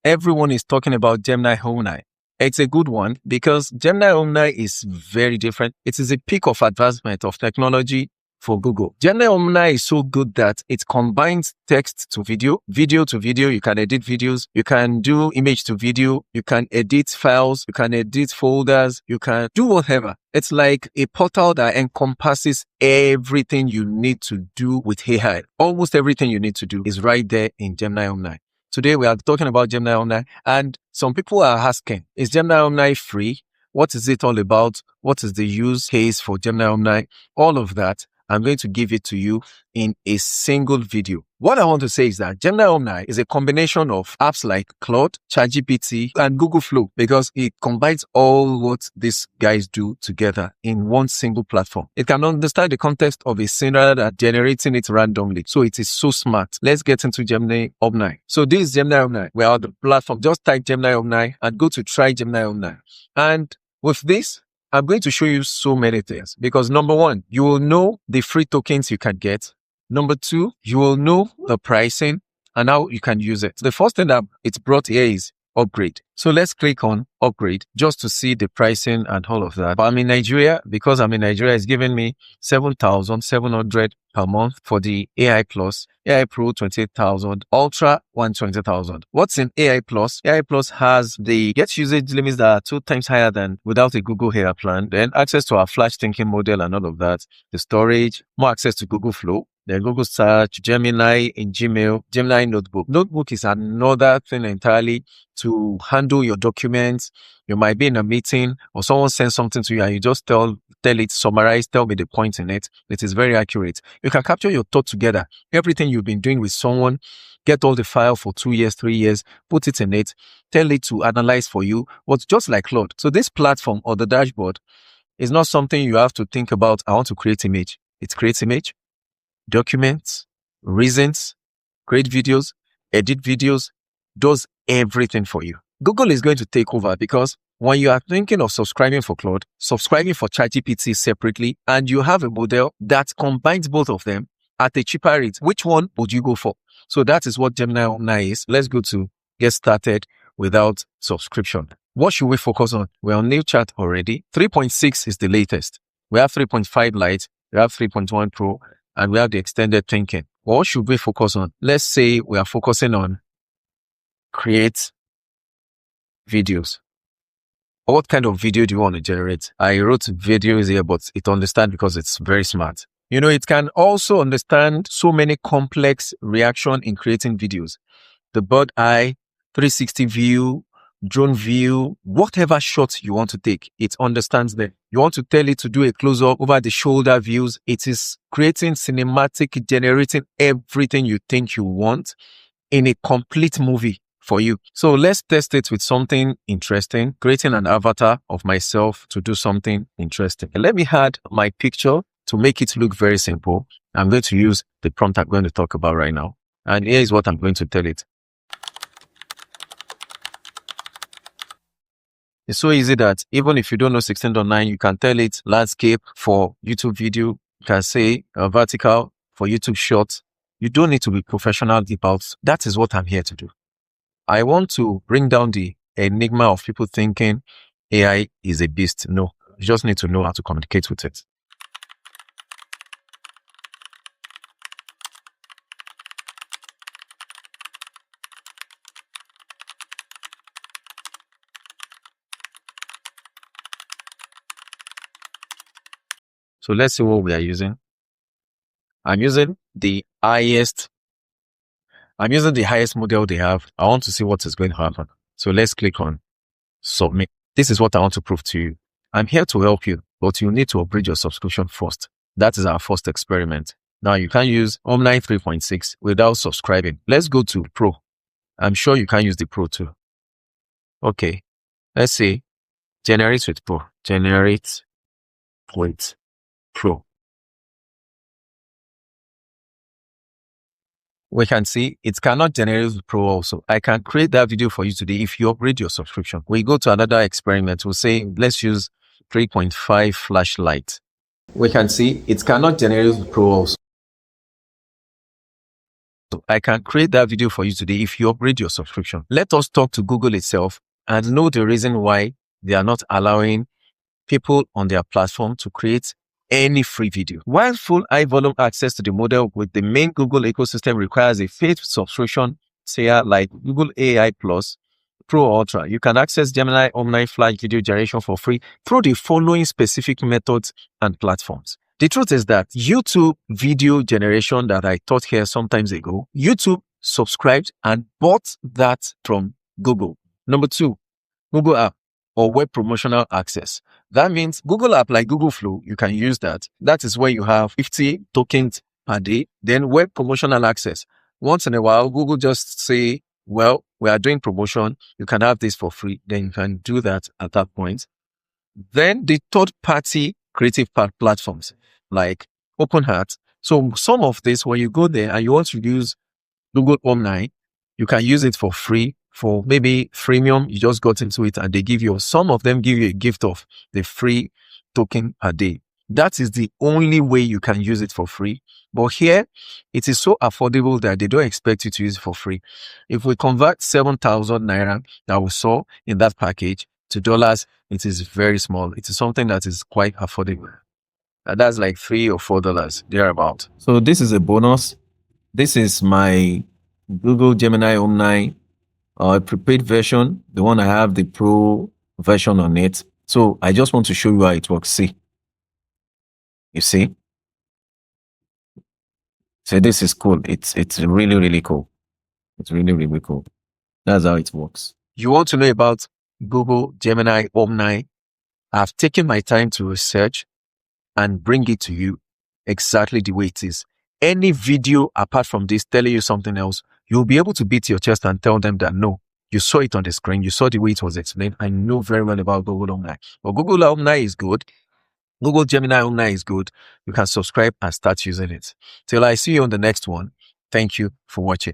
Everyone is talking about Gemini Omni. It's a good one because Gemini Omni is very different. It is a peak of advancement of technology for Google. Gemini Omni is so good that it combines text to video, video to video. You can edit videos. You can do image to video. You can edit files. You can edit folders. You can do whatever. It's like a portal that encompasses everything you need to do with AI. Almost everything you need to do is right there in Gemini Omni. Today, we are talking about Gemini Omni, and some people are asking, is Gemini Omni free? What is it all about? What is the use case for Gemini Omni? All of that, I'm going to give it to you in a single video. What I want to say is that Gemini Omni is a combination of apps like Claude, ChatGPT, and Google Flow because it combines all what these guys do together in one single platform. It can understand the context of a scene rather than generating it randomly. So it is so smart. Let's get into Gemini Omni. So this is Gemini Omni. We are on the platform. Just type Gemini Omni and go to try Gemini Omni. And with this, I'm going to show you so many things because number one, you will know the free tokens you can get. Number two, you will know the pricing and how you can use it. The first thing that it's brought here is upgrade. So let's click on upgrade just to see the pricing and all of that. But I'm in Nigeria. Because I'm in Nigeria, it's giving me 7,700 per month for the AI Plus, AI Pro 28,000, Ultra 120,000. What's in AI Plus? AI Plus has the get usage limits that are 2 times higher than without a Google AI plan. Then access to our flash thinking model and all of that. The storage, more access to Google Flow. Then Google Search, Gemini in Gmail, Gemini Notebook. Notebook is another thing entirely to handle your documents. You might be in a meeting or someone sends something to you and you just tell it, summarize, tell me the points in it. It is very accurate. You can capture your thought together. Everything you've been doing with someone, get all the file for 2 years, 3 years, put it in it, tell it to analyze for you. But just like Claude. So this platform or the dashboard is not something you have to think about. I want to create image. It creates image, documents, reasons, create videos, edit videos, does everything for you. Google is going to take over because when you are thinking of subscribing for Claude, subscribing for ChatGPT separately, and you have a model that combines both of them at a cheaper rate, which one would you go for? So that is what Gemini Omni is. Let's go to get started without subscription. What should we focus on? We're on new chat already. 3.6 is the latest. We have 3.5 Lite, we have 3.1 Pro, and we have the extended thinking. What should we focus on? Let's say we are focusing on create videos. What kind of video do you want to generate? I wrote videos here, but it understands because it's very smart. You know, it can also understand so many complex reaction in creating videos. The bird eye, 360 view, drone view, whatever shots you want to take, it understands them. You want to tell it to do a close-up over the shoulder views. It is creating cinematic, generating everything you think you want in a complete movie for you. So let's test it with something interesting, creating an avatar of myself to do something interesting. And let me add my picture to make it look very simple. I'm going to use the prompt I'm going to talk about right now. And here is what I'm going to tell it. It's so easy that even if you don't know 16.9, you can tell it landscape for YouTube video. You can say vertical for YouTube shorts. You don't need to be professional about. That is what I'm here to do. I want to bring down the enigma of people thinking AI is a beast. No, you just need to know how to communicate with it. So let's see what we are using. I'm using the highest model they have. I want to see what is going to happen. So let's click on submit. This is what I want to prove to you. I'm here to help you, but you need to upgrade your subscription first. That is our first experiment. Now you can use Omni 3.6 without subscribing. Let's go to Pro. I'm sure you can use the Pro too. Okay. Let's say generate with Pro. Generate with Pro. We can see it cannot generate with Pro also. I can create that video for you today if you upgrade your subscription. We go to another experiment. We'll say, let's use 3.5 flashlight. We can see it cannot generate with Pro also. I can create that video for you today if you upgrade your subscription. Let us talk to Google itself and know the reason why they are not allowing people on their platform to create any free video. While full high volume access to the model with the main Google ecosystem requires a paid subscription tier like Google AI Plus, Pro Ultra, you can access Gemini Omni Flash video generation for free through the following specific methods and platforms. The truth is that YouTube video generation that I taught here sometimes ago, YouTube subscribed and bought that from Google. Number 2, Google app or web promotional access. That means Google app like Google Flow, you can use that. That is where you have 50 tokens per day. Then web promotional access. Once in a while, Google just say, well, we are doing promotion. You can have this for free. Then you can do that at that point. Then the third party creative platforms like OpenHeart. So some of this, when you go there and you want to use Google Omni, you can use it for free. For maybe freemium, you just got into it and they give you, some of them give you a gift of the free token per day. That is the only way you can use it for free. But here, it is so affordable that they don't expect you to use it for free. If we convert 7,000 Naira that we saw in that package to dollars, it is very small. It is something that is quite affordable. That's like $3 or $4 thereabout. So this is a bonus. This is my Google Gemini Omni prepaid version, the one I have the pro version on it. So I just want to show you how it works. See, you see, so this is cool. It's really, really cool. It's really, really cool. That's how it works. You want to know about Google Gemini Omni? I've taken my time to research and bring it to you exactly the way it is. Any video apart from this telling you something else, you'll be able to beat your chest and tell them that no, you saw it on the screen, you saw the way it was explained. I know very well about Google Omni. But Google Omni is good. Google Gemini Omni is good. You can subscribe and start using it. Till I see you on the next one. Thank you for watching.